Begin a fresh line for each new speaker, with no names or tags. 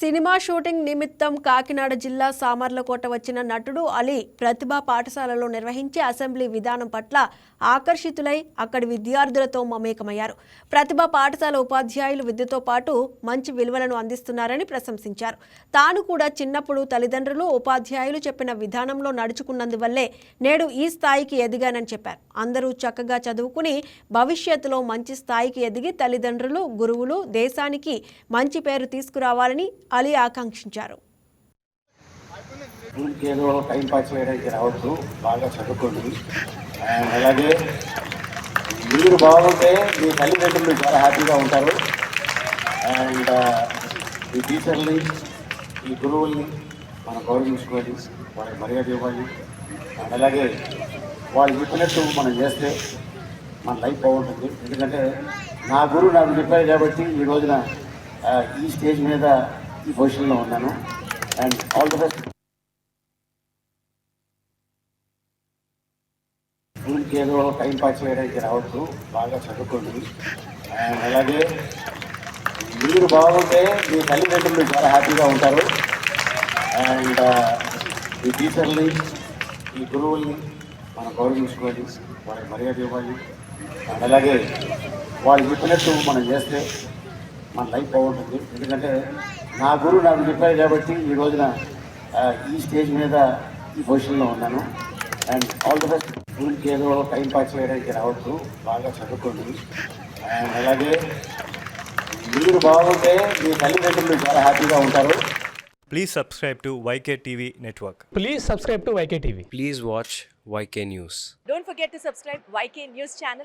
Cinema shooting నిమిత్తం కాకినాడ జిల్లా సామర్లకోట వచ్చిన నటుడు అలీ ప్రతిభా పాఠశాలలో నిర్వహించే అసెంబ్లీ విధానం పట్ల ఆకర్షితులై అక్కడి విద్యార్థులతో మమేకమయ్యారు. ప్రతిభా పాఠశాల ఉపాధ్యాయులు విద్యతో పాటు మంచి విలువలను అందిస్తున్నారని ప్రశంసించారు. తాను కూడా చిన్నప్పుడు తల్లిదండ్రులు, ఉపాధ్యాయులు చెప్పిన విధానంలో నడుచుకున్నందువల్లే నేడు ఈ స్థాయికి ఎదిగానని చెప్పారు. అందరూ చక్కగా చదువుకుని భవిష్యత్తులో మంచి స్థాయికి ఎదిగి తల్లిదండ్రులు, గురువులు, దేశానికి మంచి పేరు తీసుకురావాలని అలీ ఆకాంక్షించారు.
ఏదో టైం పాస్ చేయడానికి రావద్దు, బాగా చదువుకోండి. అండ్ అలాగే మీరు బాగుంటే మీ తల్లిదండ్రులు చాలా హ్యాపీగా ఉంటారు. అండ్ ఈ టీచర్ని, ఈ గురువుల్ని మనం గౌరవించుకోవాలి, వాళ్ళకి మర్యాద ఇవ్వాలి. అండ్ అలాగే వాళ్ళు చెప్పినట్టు మనం చేస్తే మన లైఫ్ బాగుంటుంది. ఎందుకంటే నా గురువు నాకు చెప్పారు కాబట్టి ఈ రోజున ఈ స్టేజ్ మీద ఈ పొజిషన్లో ఉన్నాను. And all the best. స్కూల్కి ఏదో టైం పాస్ చేయడానికి రావద్దు, బాగా చదువుకోండి. అండ్ అలాగే మీరు బాగుంటే మీ తల్లిదండ్రులు చాలా హ్యాపీగా ఉంటారు. అండ్ ఈ టీచర్ని, ఈ గురువుల్ని మనం గౌరవించుకోవాలి, వాళ్ళకి మర్యాద ఇవ్వాలి. అండ్ అలాగే వాళ్ళు చెప్పినట్టు మనం చేస్తే మన లైఫ్ బాగుంటుంది. ఎందుకంటే నా గురువు నాకు చెప్పారు కాబట్టి ఈ రోజున ఈ స్టేజ్ మీద ఈ పొజిషన్లో ఉన్నాను. And all the best. స్కూల్కి ఏదో టైం పాస్ చేయడానికి రావద్దు, బాగా చదువుకోండి. అండ్ అలాగే మీరు బాగుంటే మీ తల్లిదండ్రులు చాలా హ్యాపీగా ఉంటారు.
Please subscribe to YK TV Network.
Please subscribe to YK TV.
Please watch YK News.
Don't forget to subscribe YK News channel.